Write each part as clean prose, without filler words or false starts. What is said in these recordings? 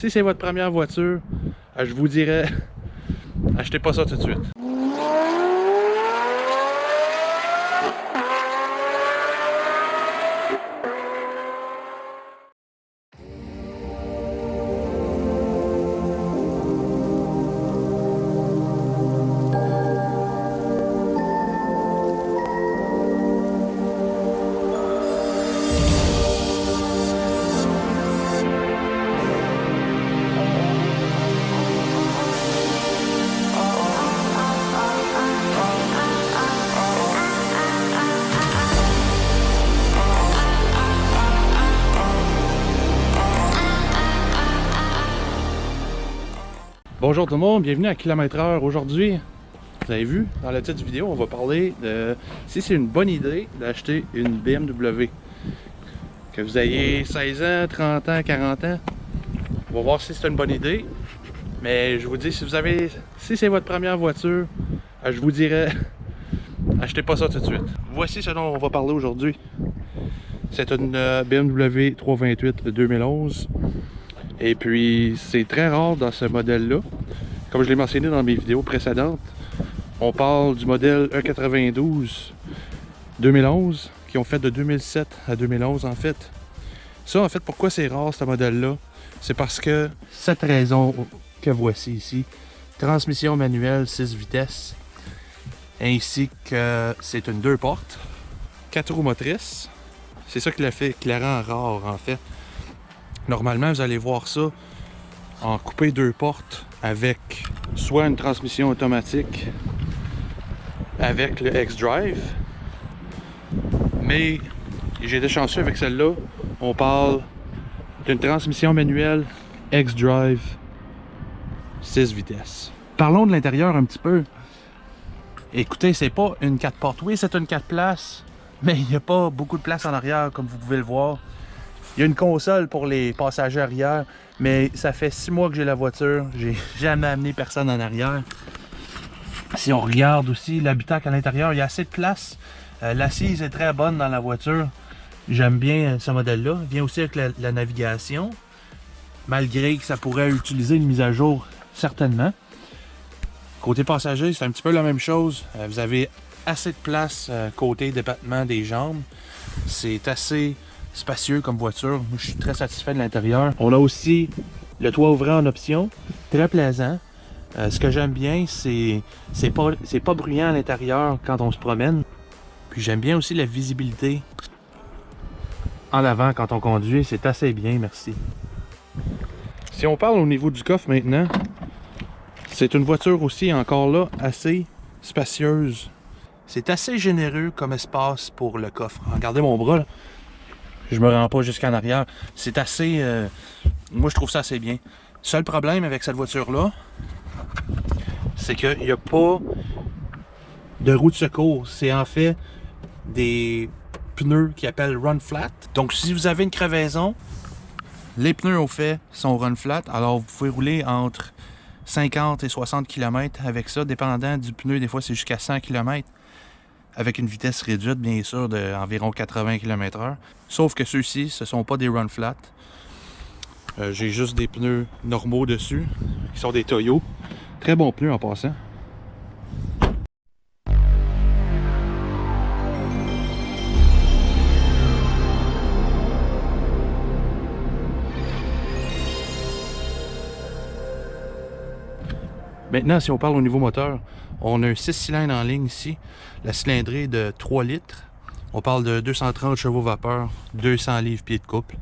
Si c'est votre première voiture, je vous dirais, achetez pas ça tout de suite. Bonjour tout le monde, bienvenue à Kilomètre-Heure. Aujourd'hui, vous avez vu dans le titre du vidéo, on va parler de si c'est une bonne idée d'acheter une BMW. Que vous ayez 16 ans, 30 ans, 40 ans, on va voir si c'est une bonne idée. Mais je vous dis, si c'est votre première voiture, je vous dirais, achetez pas ça tout de suite. Voici ce dont on va parler aujourd'hui. C'est une BMW 328 2011. Et puis, c'est très rare dans ce modèle-là. Comme je l'ai mentionné dans mes vidéos précédentes, on parle du modèle E92 2011, qui ont fait de 2007 à 2011 en fait. Ça, en fait, pourquoi c'est rare ce modèle-là? C'est parce que cette raison que voici ici, transmission manuelle 6 vitesses, ainsi que c'est une 2 portes, 4 roues motrices. C'est ça qui la rend rare en fait. Normalement, vous allez voir ça en coupé 2 portes avec soit une transmission automatique avec le X-Drive. Mais j'ai été chanceux avec celle-là. On parle d'une transmission manuelle X-Drive 6 vitesses. Parlons de l'intérieur un petit peu. Écoutez, c'est pas une 4 portes. Oui, c'est une 4 places, mais il n'y a pas beaucoup de place en arrière comme vous pouvez le voir. Il y a une console pour les passagers arrière, mais ça fait 6 mois que j'ai la voiture. J'ai jamais amené personne en arrière. Si on regarde aussi l'habitacle à l'intérieur, il y a assez de place. L'assise est très bonne dans la voiture. J'aime bien ce modèle-là. Il vient aussi avec la navigation, malgré que ça pourrait utiliser une mise à jour, certainement. Côté passager, c'est un petit peu la même chose. Vous avez assez de place côté débattement des jambes. C'est assez spacieux comme voiture. Moi, je suis très satisfait de l'intérieur. On a aussi le toit ouvrant en option, très plaisant. Ce que j'aime bien, c'est pas bruyant à l'intérieur quand on se promène. Puis j'aime bien aussi la visibilité en avant quand on conduit, c'est assez bien, merci. Si on parle au niveau du coffre maintenant, c'est une voiture aussi encore là assez spacieuse. C'est assez généreux comme espace pour le coffre. Regardez mon bras là. Je me rends pas jusqu'en arrière. C'est assez... moi, je trouve ça assez bien. Seul problème avec cette voiture-là, c'est qu'il n'y a pas de roue de secours. C'est en fait des pneus qui appellent Run Flat. Donc, si vous avez une crevaison, les pneus au fait sont Run Flat. Alors, vous pouvez rouler entre 50 et 60 km avec ça, dépendant du pneu. Des fois, c'est jusqu'à 100 km. Avec une vitesse réduite, bien sûr, d'environ 80 km/h. Sauf que ceux-ci, ce ne sont pas des run flat. J'ai juste des pneus normaux dessus, qui sont des Toyo. Très bons pneus en passant. Maintenant, si on parle au niveau moteur, on a un 6 cylindres en ligne ici. La cylindrée de 3 litres. On parle de 230 chevaux vapeur, 200 livres-pieds de couple.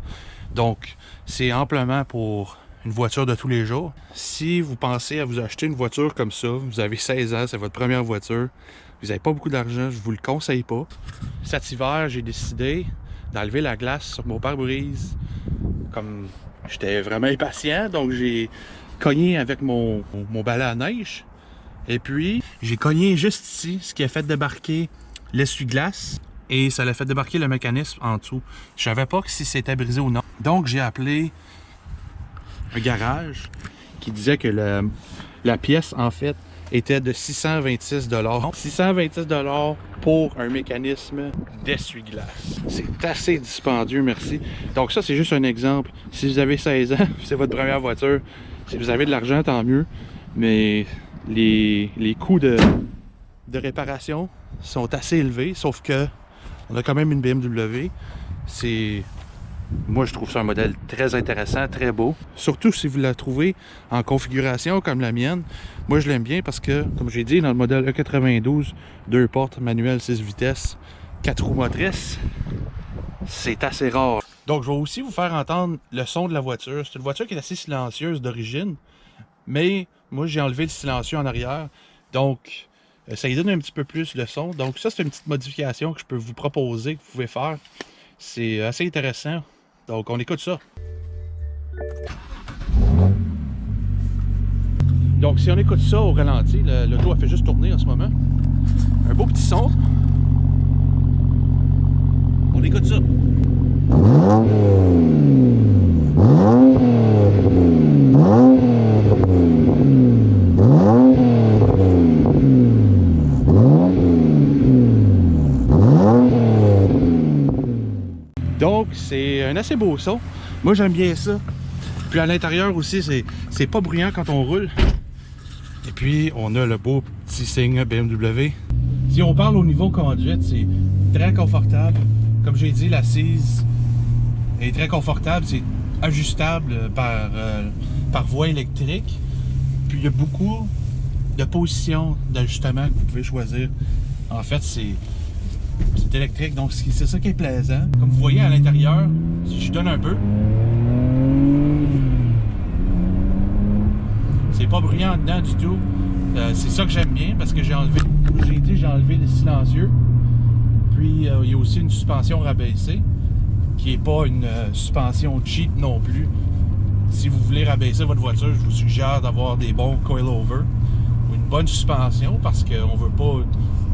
Donc, c'est amplement pour une voiture de tous les jours. Si vous pensez à vous acheter une voiture comme ça, vous avez 16 ans, c'est votre première voiture, vous n'avez pas beaucoup d'argent, je vous le conseille pas. Cet hiver, j'ai décidé d'enlever la glace sur mon pare-brise. Comme j'étais vraiment impatient, donc j'ai cogné avec mon balai à neige. Et puis, j'ai cogné juste ici, ce qui a fait débarquer l'essuie-glace. Et ça l'a fait débarquer le mécanisme en dessous. Je savais pas si c'était brisé ou non. Donc, j'ai appelé un garage qui disait que la pièce, en fait, était de 626 $. 626 $ pour un mécanisme d'essuie-glace. C'est assez dispendieux, merci. Donc ça, c'est juste un exemple. Si vous avez 16 ans, c'est votre première voiture, si vous avez de l'argent, tant mieux. Mais les coûts de réparation sont assez élevés, sauf que on a quand même une BMW. Moi, je trouve ça un modèle très intéressant, très beau. Surtout si vous la trouvez en configuration comme la mienne. Moi, je l'aime bien parce que, comme j'ai dit, dans le modèle E92, 2 portes, manuel 6 vitesses, 4 roues motrices, c'est assez rare. Donc, je vais aussi vous faire entendre le son de la voiture. C'est une voiture qui est assez silencieuse d'origine, mais moi, j'ai enlevé le silencieux en arrière. Donc, ça y donne un petit peu plus le son. Donc, ça, c'est une petite modification que je peux vous proposer, que vous pouvez faire. C'est assez intéressant. Donc, on écoute ça. Donc, si on écoute ça au ralenti, l'auto a fait juste tourner en ce moment. Un beau petit son. On écoute ça. Donc, c'est un assez beau son. Moi, j'aime bien ça. Puis à l'intérieur aussi, c'est pas bruyant quand on roule. Et puis, on a le beau petit signe BMW. Si on parle au niveau conduite, c'est très confortable. Comme j'ai dit, l'assise est très confortable. C'est ajustable par voie électrique. Puis, il y a beaucoup de positions d'ajustement que vous pouvez choisir. En fait, c'est électrique, donc c'est ça qui est plaisant. Comme vous voyez à l'intérieur, si je donne un peu, c'est pas bruyant dedans du tout. C'est ça que j'aime bien parce que j'ai enlevé le silencieux. Puis il y a aussi une suspension rabaissée qui est pas une suspension cheap non plus. Si vous voulez rabaisser votre voiture, je vous suggère d'avoir des bons coilovers ou une bonne suspension parce qu'on veut pas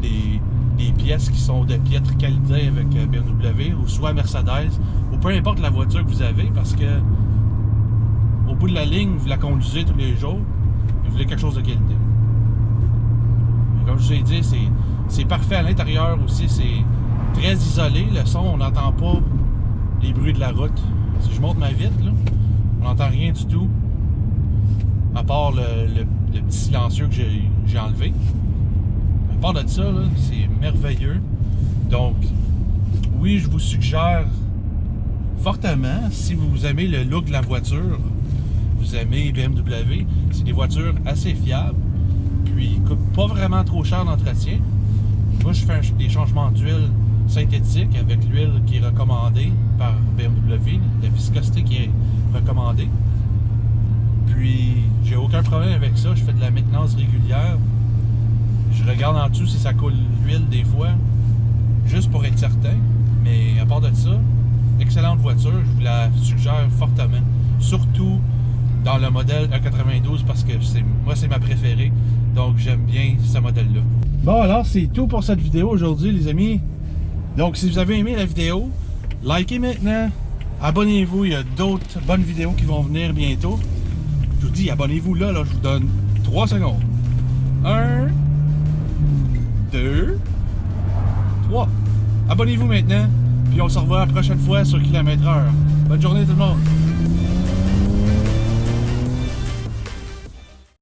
des pièces qui sont de piètre qualité avec BMW ou soit Mercedes ou peu importe la voiture que vous avez parce que au bout de la ligne, vous la conduisez tous les jours et vous voulez quelque chose de qualité. Mais comme je vous ai dit, c'est parfait à l'intérieur aussi, c'est très isolé, le son, on n'entend pas les bruits de la route. Si je monte ma vitre, là, on n'entend rien du tout à part le petit silencieux que j'ai enlevé. À part de ça, c'est merveilleux. Donc, oui, je vous suggère fortement, si vous aimez le look de la voiture, vous aimez BMW, c'est des voitures assez fiables, puis ils coûtent pas vraiment trop cher d'entretien. Moi, je fais des changements d'huile synthétique avec l'huile qui est recommandée par BMW, la viscosité qui est recommandée. Puis, j'ai aucun problème avec ça, je fais de la maintenance régulière. Je regarde en dessous si ça coule l'huile des fois, juste pour être certain. Mais à part de ça, excellente voiture, je vous la suggère fortement. Surtout dans le modèle E92 parce que moi c'est ma préférée. Donc j'aime bien ce modèle-là. Bon alors c'est tout pour cette vidéo aujourd'hui les amis. Donc si vous avez aimé la vidéo, likez maintenant. Abonnez-vous, il y a d'autres bonnes vidéos qui vont venir bientôt. Je vous dis abonnez-vous là, je vous donne 3 secondes. 1, 2, 3. Abonnez-vous maintenant, puis on se revoit la prochaine fois sur km/h. Bonne journée tout le monde!